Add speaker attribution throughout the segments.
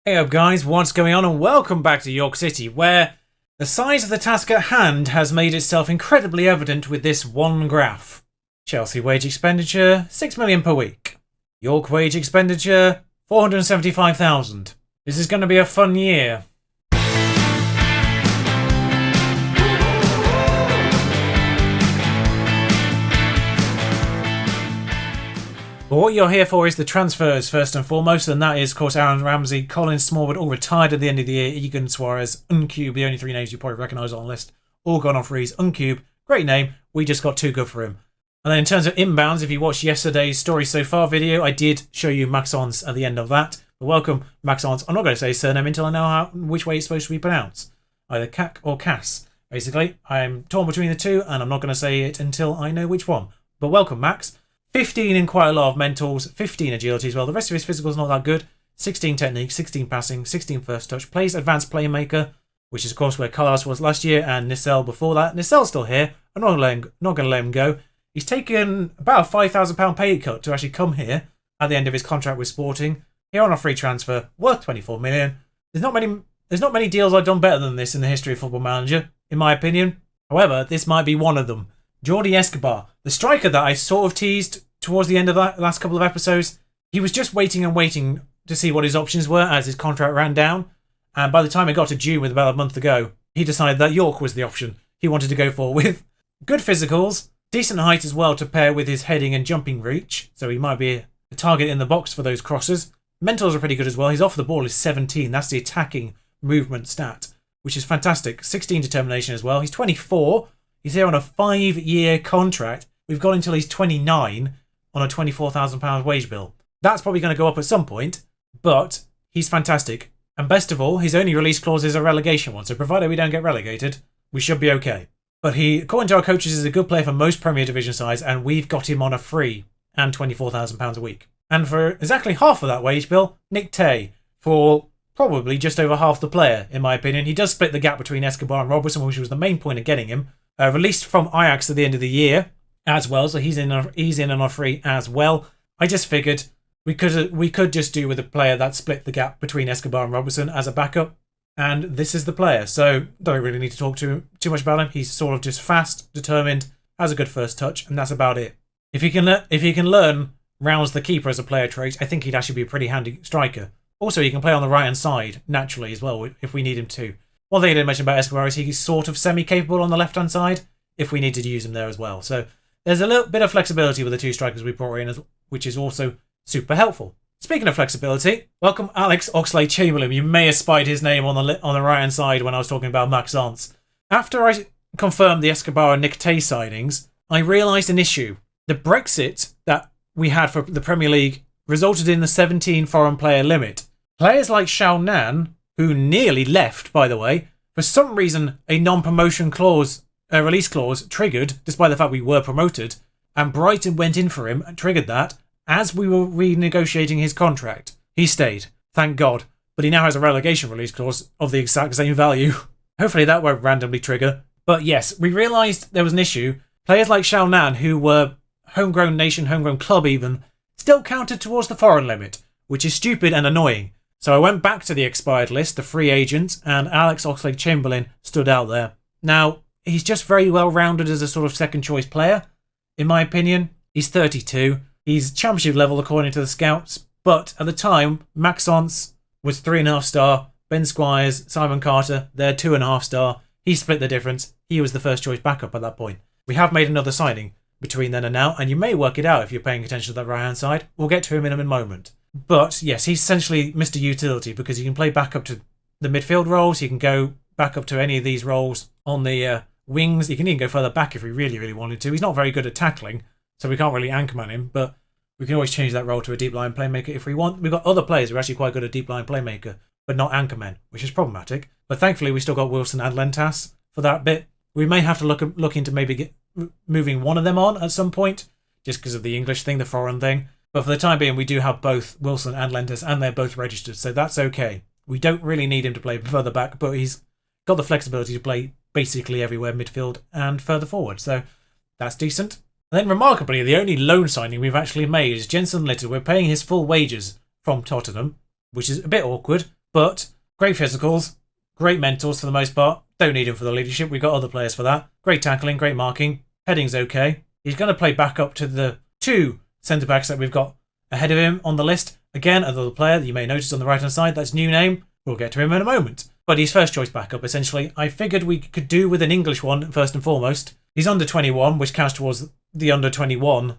Speaker 1: Hey up guys, what's going on and welcome back to York City, where the size of the task at hand has made itself incredibly evident with this one graph. Chelsea wage expenditure, 6 million per week. York wage expenditure, 475,000. This is going to be a fun year. But what you're here for is the transfers first and foremost, and that is, of course, Aaron Ramsey, Colin Smallwood, all retired at the end of the year, Egan Suarez, Uncube, the only three names you probably recognise on the list, all gone on freeze. Uncube, great name, we just got too good for him. And then in terms of inbounds, if you watched yesterday's Story So Far video, I did show you Maxence at the end of that. But welcome, Maxence. I'm not going to say his surname until I know which way it's supposed to be pronounced. Either Cac or Cass, basically. I'm torn between the two, and I'm not going to say it until I know which one. But welcome, Max. 15 in quite a lot of mentals, 15 agility as well. The rest of his physical's not that good. 16 technique, 16 passing, 16 first touch. Plays advanced playmaker, which is of course where Carlos was last year, and Nissel before that. Nissel's still here. I'm not going to let him go. He's taken about a £5,000 pay cut to actually come here at the end of his contract with Sporting. Here on a free transfer, worth 24 million. There's not many deals I've done better than this in the history of Football Manager, in my opinion. However, this might be one of them. Jordi Escobar, the striker that I sort of teased towards the end of that last couple of episodes. He was just waiting and waiting to see what his options were as his contract ran down. And by the time it got to June, with about a month to go, he decided that York was the option he wanted to go for, with good physicals, decent height as well to pair with his heading and jumping reach. So he might be a target in the box for those crosses. Mentals are pretty good as well. His off the ball is 17. That's the attacking movement stat, which is fantastic. 16 determination as well. He's 24. He's here on a 5-year contract. We've got until he's 29 on a £24,000 wage bill. That's probably going to go up at some point, but he's fantastic. And best of all, his only release clause is a relegation one, so provided we don't get relegated, we should be okay. But he, according to our coaches, is a good player for most Premier Division sides, and we've got him on a free and £24,000 a week. And for exactly half of that wage bill, Nick Tay, for probably just over half the player, in my opinion. He does split the gap between Escobar and Robertson, which was the main point of getting him. Released from Ajax at the end of the year as well, so he's in on a free as well. I just figured we could just do with a player that split the gap between Escobar and Robertson as a backup, and this is the player. So don't really need to talk too much about him. He's sort of just fast, determined, has a good first touch, and that's about it. If he can learn rounds the keeper as a player trait, I think he'd actually be a pretty handy striker. Also, he can play on the right hand side naturally as well if we need him to. One thing I didn't mention about Escobar is he's sort of semi-capable on the left hand side if we needed to use him there as well. So there's a little bit of flexibility with the two strikers we brought in, which is also super helpful. Speaking of flexibility, welcome Alex Oxlade-Chamberlain. You may have spied his name on the right-hand side when I was talking about Maxence. After I confirmed the Escobar and Nick Tay signings, I realised an issue. The Brexit that we had for the Premier League resulted in the 17 foreign player limit. Players like Shao Nan, who nearly left, by the way, for some reason a non-promotion clause, a release clause triggered, despite the fact we were promoted, and Brighton went in for him and triggered that as we were renegotiating his contract. He stayed, thank God, but he now has a relegation release clause of the exact same value. Hopefully that won't randomly trigger. But yes, we realised there was an issue. Players like Shao Nan, who were homegrown nation, homegrown club even, still counted towards the foreign limit, which is stupid and annoying. So I went back to the expired list, the free agents, and Alex Oxlade-Chamberlain stood out there. Now, he's just very well rounded as a sort of second choice player, in my opinion. He's 32. He's championship level according to the scouts, but at the time, Maxence was 3.5 star, Ben Squires, Simon Carter, they're 2.5 star. He split the difference. He was the first choice backup at that point. We have made another signing between then and now, and you may work it out if you're paying attention to that right hand side. We'll get to him in a moment. But yes, he's essentially Mr. Utility because he can play back up to the midfield roles. He can go back up to any of these roles on the wings. He can even go further back if he really, really wanted to. He's not very good at tackling, so we can't really anchorman him, but we can always change that role to a deep line playmaker if we want. We've got other players who are actually quite good at deep line playmaker, but not anchormen, which is problematic. But thankfully, we still got Wilson and Lentas for that bit. We may have to look into maybe moving one of them on at some point, just because of the English thing, the foreign thing. But for the time being, we do have both Wilson and Lentas, and they're both registered, so that's okay. We don't really need him to play further back, but he's got the flexibility to play basically everywhere, midfield and further forward, so that's decent. And then remarkably, the only loan signing we've actually made is Jensen Litter. We're paying his full wages from Tottenham, which is a bit awkward, but great physicals, great mentals for the most part. Don't need him for the leadership. We've got other players for that. Great tackling, great marking. Heading's okay. He's going to play back up to the 2 centre-backs that we've got ahead of him on the list. Again, another player that you may notice on the right-hand side. That's new name. We'll get to him in a moment. But he's first choice backup, essentially. I figured we could do with an English one, first and foremost. He's under 21, which counts towards the under 21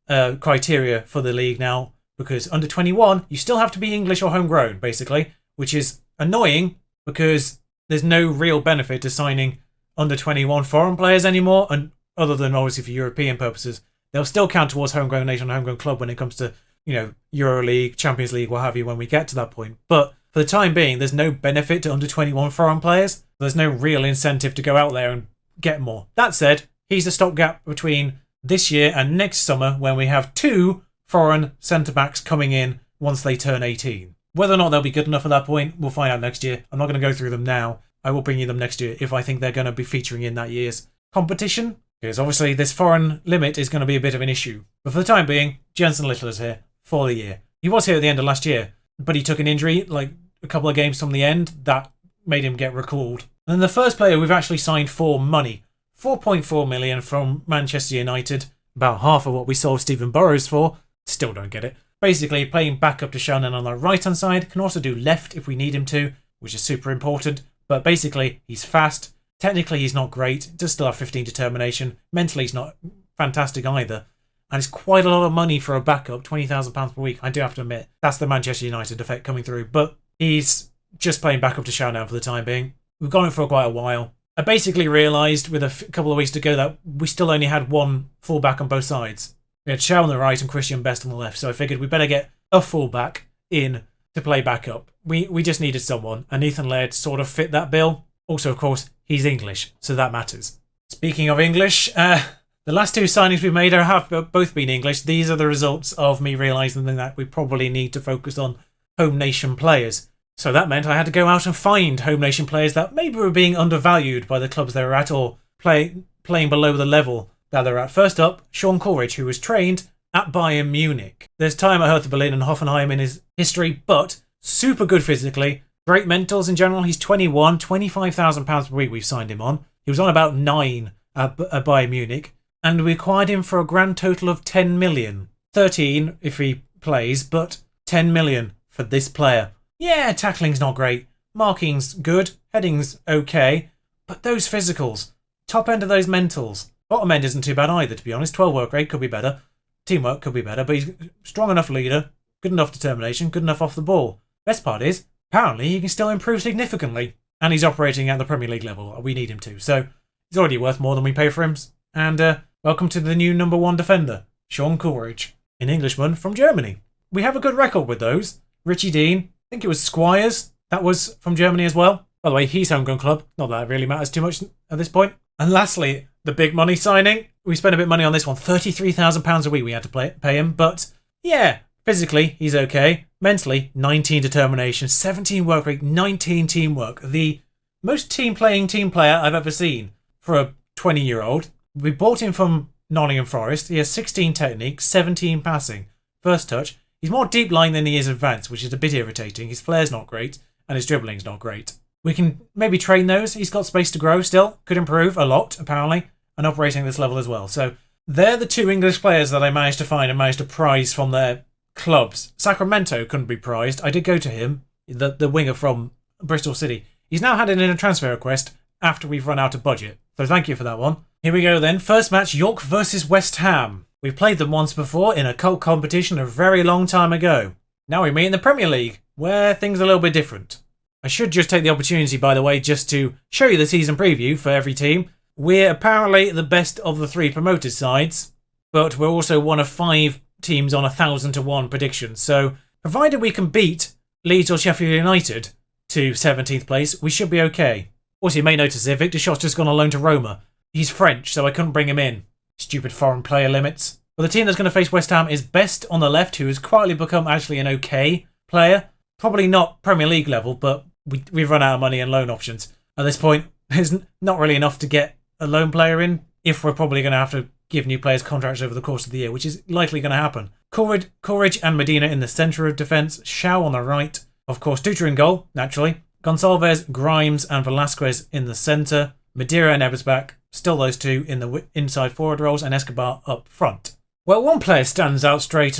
Speaker 1: criteria for the league now. Because under 21, you still have to be English or homegrown, basically. Which is annoying, because there's no real benefit to signing under 21 foreign players anymore. And other than, obviously, for European purposes, they'll still count towards homegrown nation, homegrown club when it comes to, EuroLeague, Champions League, what have you, when we get to that point. But for the time being, there's no benefit to under 21 foreign players. There's no real incentive to go out there and get more. That said, he's a stopgap between this year and next summer when we have 2 foreign centre-backs coming in once they turn 18. Whether or not they'll be good enough at that point, we'll find out next year. I'm not going to go through them now. I will bring you them next year if I think they're going to be featuring in that year's competition. Because obviously this foreign limit is going to be a bit of an issue. But for the time being, Jensen Little is here for the year. He was here at the end of last year, but he took an injury like a couple of games from the end that made him get recalled. And then the first player we've actually signed for money. 4.4 million from Manchester United. About half of what we sold Stephen Burrows for. Still don't get it. Basically playing back up to Shannon on the right hand side. Can also do left if we need him to, which is super important. But basically he's fast. Technically he's not great. Does still have 15 determination. Mentally he's not fantastic either. And it's quite a lot of money for a backup, £20,000 per week. I do have to admit, that's the Manchester United effect coming through. But he's just playing back up to Shannon for the time being. We've got him for quite a while. I basically realised with a couple of weeks to go that we still only had one fullback on both sides. We had Shaw on the right and Christian Best on the left, so I figured we better get a fullback in to play backup. We just needed someone, and Ethan Laird sort of fit that bill. Also, of course, he's English, so that matters. Speaking of English, the last 2 signings we've made have both been English. These are the results of me realising that we probably need to focus on home nation players. So that meant I had to go out and find home nation players that maybe were being undervalued by the clubs they were at or playing below the level that they're at. First up, Sean Coleridge, who was trained at Bayern Munich. There's time at Hertha Berlin and Hoffenheim in his history, but super good physically. Great mentals in general. He's 21, £25,000 per week we've signed him on. He was on about 9 at Bayern Munich. And we acquired him for a grand total of 10 million. 13 if he plays, but 10 million for this player. Yeah, tackling's not great. Marking's good. Heading's okay. But those physicals. Top end of those mentals. Bottom end isn't too bad either, to be honest. 12 work rate could be better. Teamwork could be better. But he's strong enough leader. Good enough determination. Good enough off the ball. Best part is, apparently he can still improve significantly. And he's operating at the Premier League level. We need him to. So he's already worth more than we pay for him. And welcome to the new number 1 defender, Sean Coleridge, an Englishman from Germany. We have a good record with those. Richie Dean, I think it was Squires, that was from Germany as well. By the way, he's homegrown club. Not that it really matters too much at this point. And lastly, the big money signing. We spent a bit of money on this one. £33,000 a week we had to pay him. But yeah, physically, he's okay. Mentally, 19 determination, 17 work rate, 19 teamwork. The most team-playing team player I've ever seen for a 20-year-old. We bought him from Nottingham Forest. He has 16 technique, 17 passing. First touch. He's more deep line than he is advanced, which is a bit irritating. His flair's not great, and his dribbling's not great. We can maybe train those. He's got space to grow still. Could improve a lot, apparently, and operating at this level as well. So they're the 2 English players that I managed to find and managed to prize from their clubs. Sacramento couldn't be prized. I did go to him, the winger from Bristol City. He's now had it in a transfer request after we've run out of budget. So thank you for that one. Here we go then. First match, York versus West Ham. We've played them once before in a cup competition a very long time ago. Now we meet in the Premier League, where things are a little bit different. I should just take the opportunity, by the way, just to show you the season preview for every team. We're apparently the best of the 3 promoted sides, but we're also one of 5 teams on 1,000-to-1 prediction. So, provided we can beat Leeds or Sheffield United to 17th place, we should be okay. Also, you may notice here, Victor Shot's just gone on loan to Roma. He's French, so I couldn't bring him in. Stupid foreign player limits. But the team that's going to face West Ham is Best on the left, who has quietly become actually an okay player. Probably not Premier League level, but we've run out of money and loan options. At this point, there's not really enough to get a loan player in, if we're probably going to have to give new players contracts over the course of the year, which is likely going to happen. Coleridge and Medina in the centre of defence, Shaw on the right, Of course, Dutra in goal, naturally. Gonçalves, Grimes and Velasquez in the centre. Madeira and Ebersbach, still those two in the inside forward roles, and Escobar up front. Well, one player stands out straight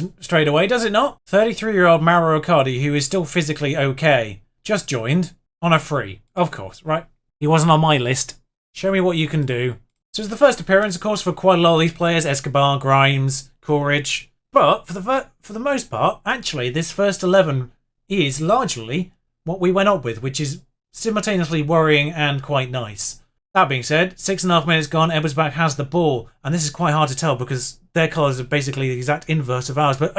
Speaker 1: away, does it not? 33-year-old Mauro Icardi, who is still physically okay. Just joined. On a free. Of course, right? He wasn't on my list. Show me what you can do. So it's the first appearance, of course, for quite a lot of these players. Escobar, Grimes, Courage. But for the most part, actually, this first 11 is largely what we went up with, which is simultaneously worrying and quite nice. That being said, 6.5 minutes gone, Ebersbach has the ball, and this is quite hard to tell because their colours are basically the exact inverse of ours, but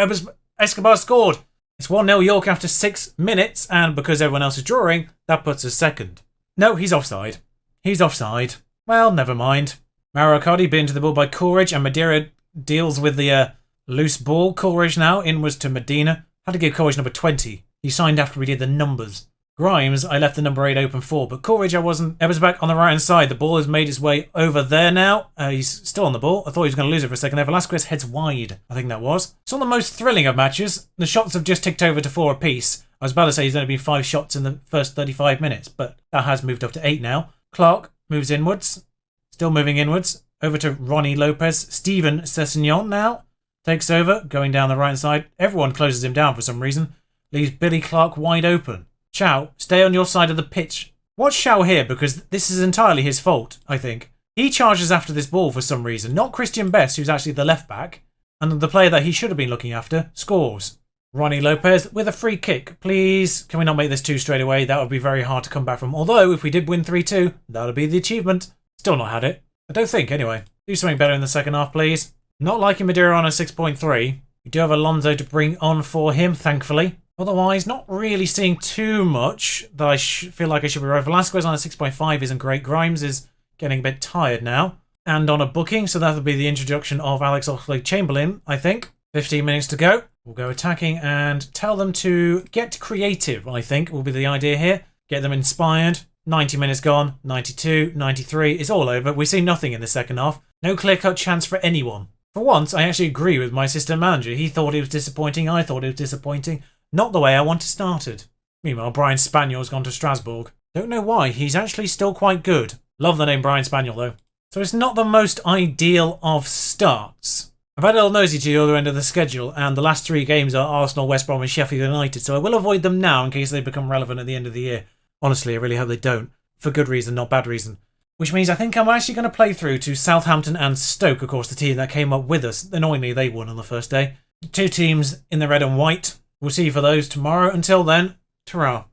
Speaker 1: Escobar scored! It's 1-0 York after 6 minutes, and because everyone else is drawing, that puts us second. No, he's offside. He's offside. Well, never mind. Mauro Icardi beaten to the ball by Courage, and Madeira deals with the loose ball. Courage now, inwards to Medina. Had to give Courage number 20. He signed after we did the numbers. Grimes, I left the number 8 open for, but Courage I wasn't. Ebersbach on the right hand side. The ball has made its way over there now. He's still on the ball. I thought he was going to lose it for a second there. Velasquez heads wide, I think that was. It's not the most thrilling of matches. The shots have just ticked over to 4 apiece. I was about to say he's only been 5 shots in the first 35 minutes, but that has moved up to 8 now. Clark moves inwards. Still moving inwards. Over to Ronnie Lopez. Steven Sessignon now takes over, going down the right side. Everyone closes him down for some reason. Leaves Billy Clark wide open. Chow, stay on your side of the pitch. Watch Chow here because this is entirely his fault, I think. He charges after this ball for some reason. Not Christian Best, who's actually the left back. And the player that he should have been looking after scores. Ronnie Lopez with a free kick. Please, can we not make this 2 straight away? That would be very hard to come back from. Although, if we did win 3-2, that would be the achievement. Still not had it. I don't think, anyway. Do something better in the second half, please. Not liking Madeira on a 6.3. We do have Alonso to bring on for him, thankfully. Otherwise, not really seeing too much that I feel like I should be right. Velasquez on a 6.5 isn't great. Grimes is getting a bit tired now. And on a booking, so that'll be the introduction of Alex Oxlade-Chamberlain, I think. 15 minutes to go. We'll go attacking and tell them to get creative, I think, will be the idea here. Get them inspired. 90 minutes gone. 92, 93. It's all over. We see nothing in the second half. No clear-cut chance for anyone. For once, I actually agree with my assistant manager. He thought it was disappointing. I thought it was disappointing. Not the way I want it started. Meanwhile, Brian Spaniel's gone to Strasbourg. Don't know why. He's actually still quite good. Love the name Brian Spaniel, though. So it's not the most ideal of starts. I've had a little nosy to the other end of the schedule, and the last 3 games are Arsenal, West Brom and Sheffield United, so I will avoid them now in case they become relevant at the end of the year. Honestly, I really hope they don't. For good reason, not bad reason. Which means I think I'm actually going to play through to Southampton and Stoke, of course, the team that came up with us. Annoyingly, they won on the first day. 2 teams in the red and white. We'll see you for those tomorrow. Until then, ta-ra.